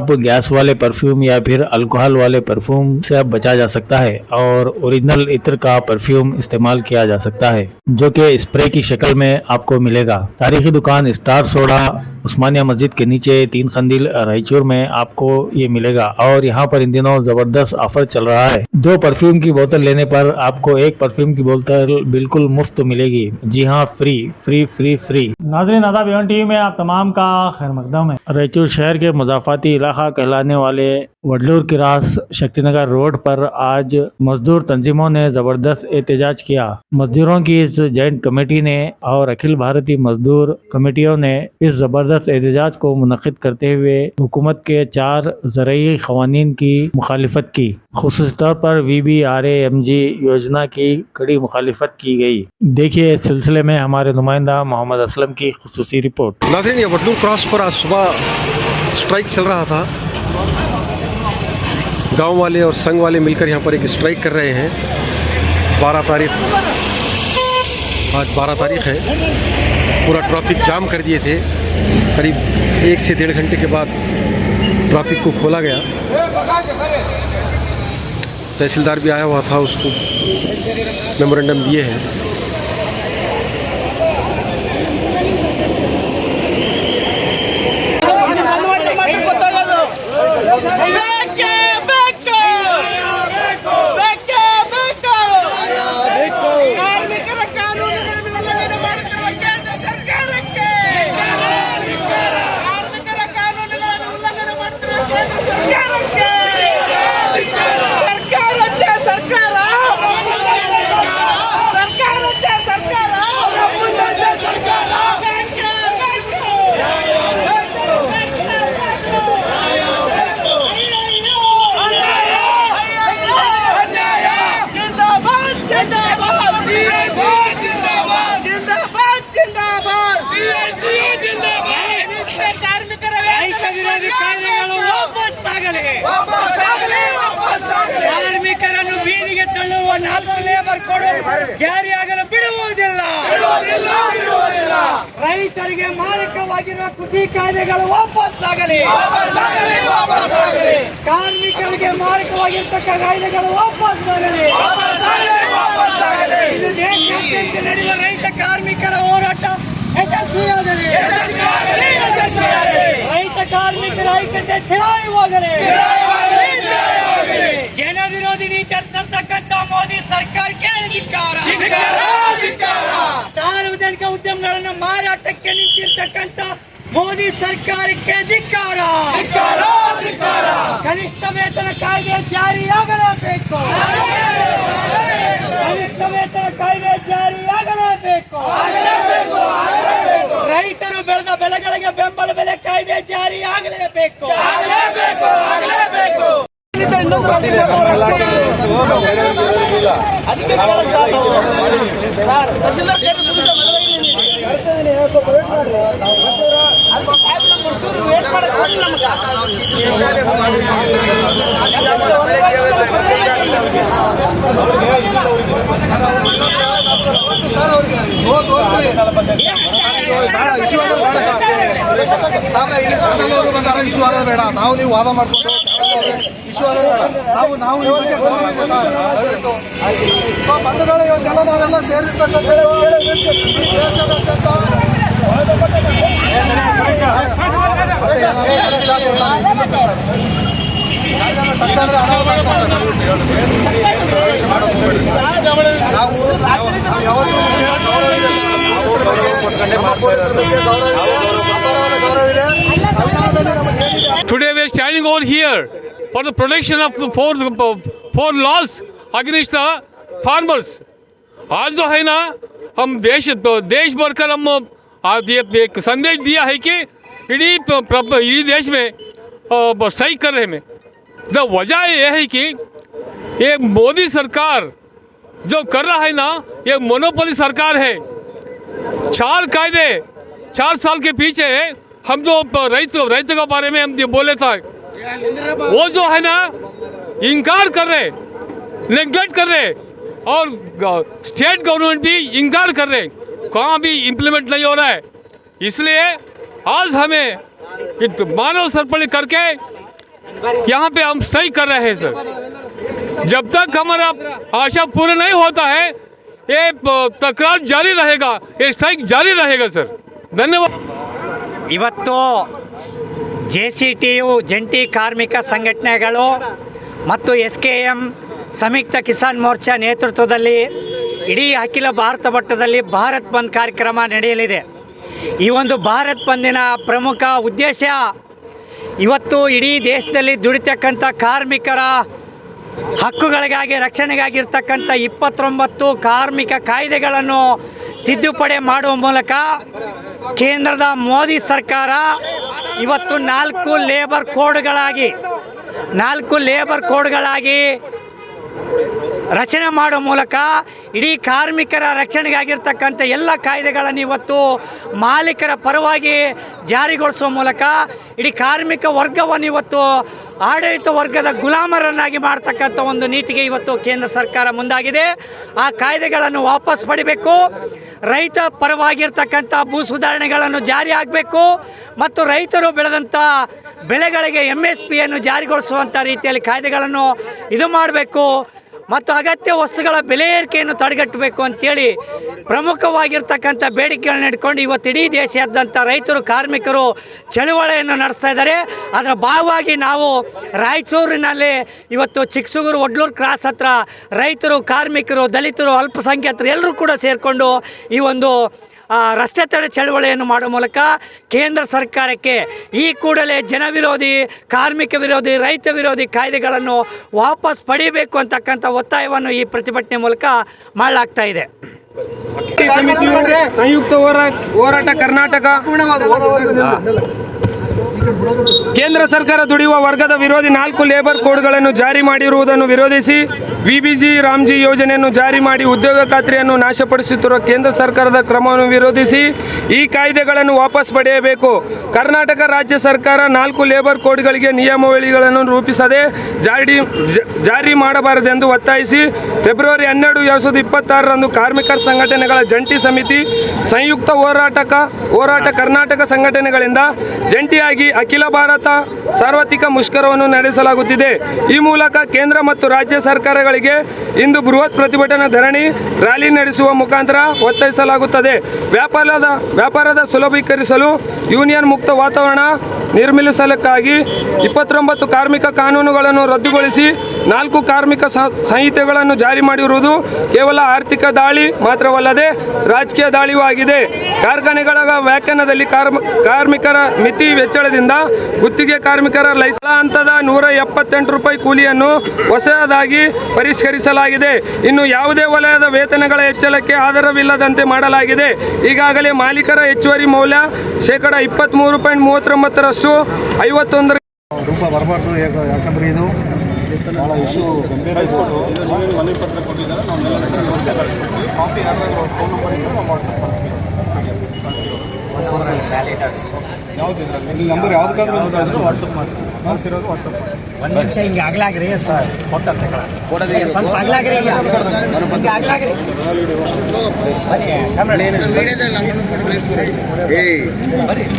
आप गैस वाले परफ्यूम या फिर अल्कोहल वाले परफ्यूम से अब बचा जा सकता है और ओरिजिनल इत्र का परफ्यूम इस्तेमाल किया जा सकता है, जो कि स्प्रे की शक्ल में आपको मिलेगा। तारीखी दुकान स्टार सोडा उस्मानिया मस्जिद के नीचे 3 खंदिल रायचूर में आपको ये मिलेगा और यहाँ पर इन दिनों जबरदस्त ऑफर चल रहा है। 2 परफ्यूम की बोतल लेने पर आपको 1 परफ्यूम की बोतल बिल्कुल मुफ्त मिलेगी। जी हाँ, फ्री फ्री फ्री फ्री। नाज़रीन, आदाब, एवन टीवी में आप तमाम का खैर मकदम है। रायचूर शहर के मुज़ाफ़ाती इलाका कहलाने वाले वडलूर किरास शक्तिनगर रोड पर आज मजदूर तंजीमों ने जबरदस्त एहतजाज किया। मजदूरों की इस जॉइंट कमेटी ने और अखिल भारतीय मजदूर कमेटियों ने इस जबरदस्त एहतजाज को मुनक़िद करते हुए हुकूमत के 4 ज़रूरी क़वानीन की मुखालिफत की। ख़ुसूसी तौर पर VBRAMG योजना की कड़ी मुखालिफत की गई। देखिए इस सिलसिले में हमारे नुमाइंदा मोहम्मद असलम की ख़ुसूसी रिपोर्ट। नाज़रीन, ये वडलूर क्रॉस पर आज सुबह स्ट्राइक चल रहा था। गांव वाले और संघ वाले मिलकर यहाँ पर एक स्ट्राइक कर रहे हैं। 12 तारीख, आज 12 तारीख है। पूरा ट्रैफिक जाम कर दिए थे। करीब 1 से 1.5 घंटे के बाद ट्रैफिक को खोला गया। तहसीलदार भी आया हुआ था, उसको मेमोरेंडम दिए हैं। ಕಾರ್ಮಿಕರನ್ನು ಬೀದಿಗೆ ತಳ್ಳುವ 4 ಲೇಬರ್ ಕೋಡ್ ಜಾರಿಯಾಗಲು ಬಿಡುವುದಿಲ್ಲ. ರೈತರಿಗೆ ಮಾರಕವಾಗಿರುವ ಕೃಷಿ ಕಾಯ್ದೆಗಳು ವಾಪಸ್ ಆಗಲಿ. ಕಾರ್ಮಿಕರಿಗೆ ಮಾರಕವಾಗಿರ್ತಕ್ಕ ಕಾಯ್ದೆಗಳು ವಾಪಸ್ ಆಗಲಿ. ಇದು ದೇಶಾದ್ಯಂತ ನಡೆಯುವ ರೈತ ಕಾರ್ಮಿಕರ ಹೋರಾಟ ಯಶಸ್ವಿಯಾಗಲಿ. ರೈತ ಕಾರ್ಮಿಕರ ಐಕ್ಯತೆ ಛಿಡಾಯವಾಗಲಿ. ಜನ ವಿರೋಧಿ ನೀತಿ ಅನುಸರಿಸತಕ್ಕಂತ ಮೋದಿ ಸರ್ಕಾರಕ್ಕೆ ಧಿಕ್ಕಾರ. ಸಾರ್ವಜನಿಕ ಉದ್ಯಮಗಳನ್ನು ಮಾರಾಟಕ್ಕೆ ನಿಂತಿರ್ತಕ್ಕಂತ ಮೋದಿ ಸರ್ಕಾರಕ್ಕೆ ಧಿಕ್ಕಾರ. ಕನಿಷ್ಠ ವೇತನ ಕಾಯ್ದೆ ಜಾರಿಯಾಗಲೇಬೇಕು. ಕನಿಷ್ಠ ವೇತನ ಕಾಯ್ದೆ ಜಾರಿಯಾಗಲೇಬೇಕು. ರೈತರು ಬೆಳೆದ ಬೆಳೆಗಳಿಗೆ ಬೆಂಬಲ ಬೆಲೆ ಕಾಯ್ದೆ ಜಾರಿಯಾಗಲೇಬೇಕು. ಇಶ್ಯೂ ಆಗೋದು ಬೇಡ. ನಾವು ನೀವು ವಾದ ಮಾಡ್ಕೊಂಡು ಇಶ್ಯೂ ಆಗೋದು ಬೇಡ. ನಾವು ಬಂಧುಗಳು ಇವತ್ತೆಲ್ಲ ನಾವೆಲ್ಲ ಸೇರಿರ್ತಕ್ಕಂಥ Today we are standing over here for the protection of the four laws against the farmers. आज जो है ना, हम देश भर कर हम एक संदेश दिया है कि इडी देश में सही कर रहे हैं। तो वजह यह है कि ये मोदी सरकार जो कर रहा है ना, ये मोनोपोली सरकार है। 4 कायदे 4 साल के पीछे हम जो रैत के बारे में हम बोले था, वो जो है ना इनकार कर रहे, नेग्लेक्ट कर रहे, और स्टेट गवर्नमेंट भी इनकार कर रहे, कहाँ भी इम्प्लीमेंट नहीं हो रहा है। इसलिए आज हमें मानव सरपली करके यहाँ पे हम स्ट्राइक कर रहे हैं सर। जब तक हमारा आशा पूरा नहीं होता है ये तकरार जारी रहेगा, ये स्ट्राइक जारी रहेगा सर। धन्यवाद। ಇವತ್ತು JCTU ಜಂಟಿ ಕಾರ್ಮಿಕ ಸಂಘಟನೆಗಳು ಮತ್ತು SKM ಸಂಯುಕ್ತ ಕಿಸಾನ್ ಮೋರ್ಚಾ ನೇತೃತ್ವದಲ್ಲಿ ಇಡೀ ಅಖಿಲ ಭಾರತ ಮಟ್ಟದಲ್ಲಿ ಭಾರತ್ ಬಂದ್ ಕಾರ್ಯಕ್ರಮ ನಡೆಯಲಿದೆ. ಈ ಒಂದು ಭಾರತ್ ಬಂದಿನ ಪ್ರಮುಖ ಉದ್ದೇಶ ಇವತ್ತು ಇಡೀ ದೇಶದಲ್ಲಿ ದುಡಿತಕ್ಕಂಥ ಕಾರ್ಮಿಕರ ಹಕ್ಕುಗಳಿಗಾಗಿ ರಕ್ಷಣೆಗಾಗಿರ್ತಕ್ಕಂಥ 29 ಕಾರ್ಮಿಕ ಕಾಯ್ದೆಗಳನ್ನು ತಿದ್ದುಪಡಿ ಮಾಡುವ ಮೂಲಕ ಕೇಂದ್ರದ ಮೋದಿ ಸರ್ಕಾರ ಇವತ್ತು 4 ಲೇಬರ್ ಕೋಡ್ಗಳಾಗಿ ರಚನೆ ಮಾಡುವ ಮೂಲಕ ಇಡೀ ಕಾರ್ಮಿಕರ ರಕ್ಷಣೆಗಾಗಿರ್ತಕ್ಕಂಥ ಎಲ್ಲ ಕಾಯ್ದೆಗಳನ್ನು ಇವತ್ತು ಮಾಲೀಕರ ಪರವಾಗಿ ಜಾರಿಗೊಳಿಸುವ ಮೂಲಕ ಇಡೀ ಕಾರ್ಮಿಕ ವರ್ಗವನ್ನು ಇವತ್ತು ಆಡಳಿತ ವರ್ಗದ ಗುಲಾಮರನ್ನಾಗಿ ಮಾಡ್ತಕ್ಕಂಥ ಒಂದು ನೀತಿಗೆ ಇವತ್ತು ಕೇಂದ್ರ ಸರ್ಕಾರ ಮುಂದಾಗಿದೆ. ಆ ಕಾಯ್ದೆಗಳನ್ನು ವಾಪಸ್ ಪಡಿಬೇಕು, ರೈತ ಪರವಾಗಿರ್ತಕ್ಕಂಥ ಭೂ ಸುಧಾರಣೆಗಳನ್ನು ಜಾರಿ ಆಗಬೇಕು ಮತ್ತು ರೈತರು ಬೆಳೆದಂಥ ಬೆಳೆಗಳಿಗೆ MSPಯನ್ನು ಜಾರಿಗೊಳಿಸುವಂಥ ರೀತಿಯಲ್ಲಿ ಕಾಯ್ದೆಗಳನ್ನು ಇದು ಮಾಡಬೇಕು ಮತ್ತು ಅಗತ್ಯ ವಸ್ತುಗಳ ಬೆಲೆ ಏರಿಕೆಯನ್ನು ತಡೆಗಟ್ಟಬೇಕು ಅಂತೇಳಿ ಪ್ರಮುಖವಾಗಿರ್ತಕ್ಕಂಥ ಬೇಡಿಕೆಗಳನ್ನ ಇಟ್ಕೊಂಡು ಇವತ್ತು ಇಡೀ ದೇಶಾದ್ಯಂತ ರೈತರು ಕಾರ್ಮಿಕರು ಚಳುವಳಿಯನ್ನು ನಡೆಸ್ತಾ ಇದ್ದಾರೆ. ಅದರ ಭಾಗವಾಗಿ ನಾವು ರಾಯಚೂರಿನಲ್ಲಿ ಇವತ್ತು ಚಿಕ್ಕಸೂರು ಒಡ್ಲೂರು ಕ್ರಾಸ್ ಹತ್ರ ರೈತರು, ಕಾರ್ಮಿಕರು, ದಲಿತರು, ಅಲ್ಪಸಂಖ್ಯಾತರು ಎಲ್ಲರೂ ಕೂಡ ಸೇರಿಕೊಂಡು ಈ ಒಂದು ರಸ್ತೆ ತಡೆ ಚಳವಳಿಯನ್ನು ಮಾಡುವ ಮೂಲಕ ಕೇಂದ್ರ ಸರ್ಕಾರಕ್ಕೆ ಈ ಕೂಡಲೇ ಜನವಿರೋಧಿ, ಕಾರ್ಮಿಕ ವಿರೋಧಿ, ರೈತ ವಿರೋಧಿ ಕಾಯ್ದೆಗಳನ್ನು ವಾಪಸ್ ಪಡಿಬೇಕು ಅಂತಕ್ಕಂಥ ಒತ್ತಾಯವನ್ನು ಈ ಪ್ರತಿಭಟನೆ ಮೂಲಕ ಮಾಡಲಾಗ್ತಾ ಇದೆ. ಸಂಯುಕ್ತ ಹೋರಾಟ ಕರ್ನಾಟಕ ಕೇಂದ್ರ ಸರ್ಕಾರ ದುಡಿಯುವ ವರ್ಗದ ವಿರೋಧಿ 4 ಲೇಬರ್ ಕೋಡ್ಗಳನ್ನು ಜಾರಿ ಮಾಡಿರುವುದನ್ನು ವಿರೋಧಿಸಿ VBG ರಾಮ್ಜಿ ಯೋಜನೆಯನ್ನು ಜಾರಿ ಮಾಡಿ ಉದ್ಯೋಗ ಖಾತ್ರಿಯನ್ನು ನಾಶಪಡಿಸುತ್ತಿರುವ ಕೇಂದ್ರ ಸರ್ಕಾರದ ಕ್ರಮವನ್ನು ವಿರೋಧಿಸಿ ಈ ಕಾಯ್ದೆಗಳನ್ನು ವಾಪಸ್ ಪಡೆಯಬೇಕು. ಕರ್ನಾಟಕ ರಾಜ್ಯ ಸರ್ಕಾರ 4 ಲೇಬರ್ ಕೋಡ್ಗಳಿಗೆ ನಿಯಮಾವಳಿಗಳನ್ನು ರೂಪಿಸದೆ ಜಾರಿ ಮಾಡಬಾರದೆಂದು ಒತ್ತಾಯಿಸಿ ಫೆಬ್ರವರಿ 12, 2026ರಂದು ಕಾರ್ಮಿಕರ ಸಂಘಟನೆಗಳ ಜಂಟಿ ಸಮಿತಿ ಸಂಯುಕ್ತ ಹೋರಾಟ ಕರ್ನಾಟಕ ಸಂಘಟನೆಗಳಿಂದ ಜಂಟಿಯಾಗಿ ಅಖಿಲ ಭಾರತ ಸಾರ್ವತ್ರಿಕ ಮುಷ್ಕರವನ್ನು ನಡೆಸಲಾಗುತ್ತಿದೆ. ಈ ಮೂಲಕ ಕೇಂದ್ರ ಮತ್ತು ರಾಜ್ಯ ಸರ್ಕಾರಗಳಿಗೆ ಇಂದು ಬೃಹತ್ ಪ್ರತಿಭಟನಾ ಧರಣಿ ರ್ಯಾಲಿ ನಡೆಸುವ ಮುಖಾಂತರ ಒತ್ತಾಯಿಸಲಾಗುತ್ತದೆ. ವ್ಯಾಪಾರದ ಸುಲಭೀಕರಿಸಲು ಯೂನಿಯನ್ ಮುಕ್ತ ವಾತಾವರಣ ನಿರ್ಮಿಸಲಿಕ್ಕಾಗಿ 29 ಕಾರ್ಮಿಕ ಕಾನೂನುಗಳನ್ನು ರದ್ದುಗೊಳಿಸಿ 4 ಕಾರ್ಮಿಕ ಸಂಹಿತೆಗಳನ್ನು ಜಾರಿ ಮಾಡಿರುವುದು ಕೇವಲ ಆರ್ಥಿಕ ದಾಳಿ ಮಾತ್ರವಲ್ಲದೆ ರಾಜಕೀಯ ದಾಳಿಯೂ ಆಗಿದೆ. ಕಾರ್ಖಾನೆಗಳ ವ್ಯಾಖ್ಯಾನದಲ್ಲಿ ಕಾರ್ಮಿಕರ ಮಿತಿ ಹೆಚ್ಚಳದಿಂದ ಗುತ್ತಿಗೆ ಕಾರ್ಮಿಕರ ಲೈಸೆನ್ಸ್ ಹಂತದ 178 ರೂಪಾಯಿ ಕೂಲಿಯನ್ನು ಹೊಸದಾಗಿ ಪರಿಷ್ಕರಿಸಲಾಗಿದೆ. ಇನ್ನು ಯಾವುದೇ ವಲಯದ ವೇತನಗಳ ಹೆಚ್ಚಳಕ್ಕೆ ಆಧಾರವಿಲ್ಲದಂತೆ ಮಾಡಲಾಗಿದೆ. ಈಗಾಗಲೇ ಮಾಲೀಕರ ಹೆಚ್ಚುವರಿ ಮೌಲ್ಯ ಶೇಕಡಾ 23.39ರಷ್ಟು 51 ರೂಪ ಬರಬಾರ್ದು. ಯಾಕಂದರೆ ಇದು ಭಾಳ ಇಶ್ಯೂ ಗಂಭೀರ ಮನವಿ ಪತ್ರ ಕೊಟ್ಟಿದ್ದಾರೆ. ಕಾಪಿ ಯಾರಾದರೂ ಫೋನ್ ನಂಬರ್ ಇದ್ದರೆ ನಾವು ವಾಟ್ಸಪ್ ಮಾಡ್ತೀವಿ. ಯಾವುದಿದ್ರೆ ನಿಮ್ಮ ನಂಬರ್ ಯಾವುದಕ್ಕಾದ್ರೂ ವಾಟ್ಸಪ್ ಮಾಡ್ತೀವಿ. ಮಾಡಿಸಿರೋದು ವಾಟ್ಸಪ್ ಮಾಡಿ. ಒಂದು ನಿಮಿಷ ಹಿಂಗೆ ಆಗ್ಲಾಗ್ರಿ ಸರ್, ಫೋಟೋ ತಗೊಳ್ಳಿ ಸ್ವಲ್ಪ ಆಗ್ಲಾಗ್ರಿ. ಆಗ್ಲಾಗ್ರಿ ಬನ್ನಿ.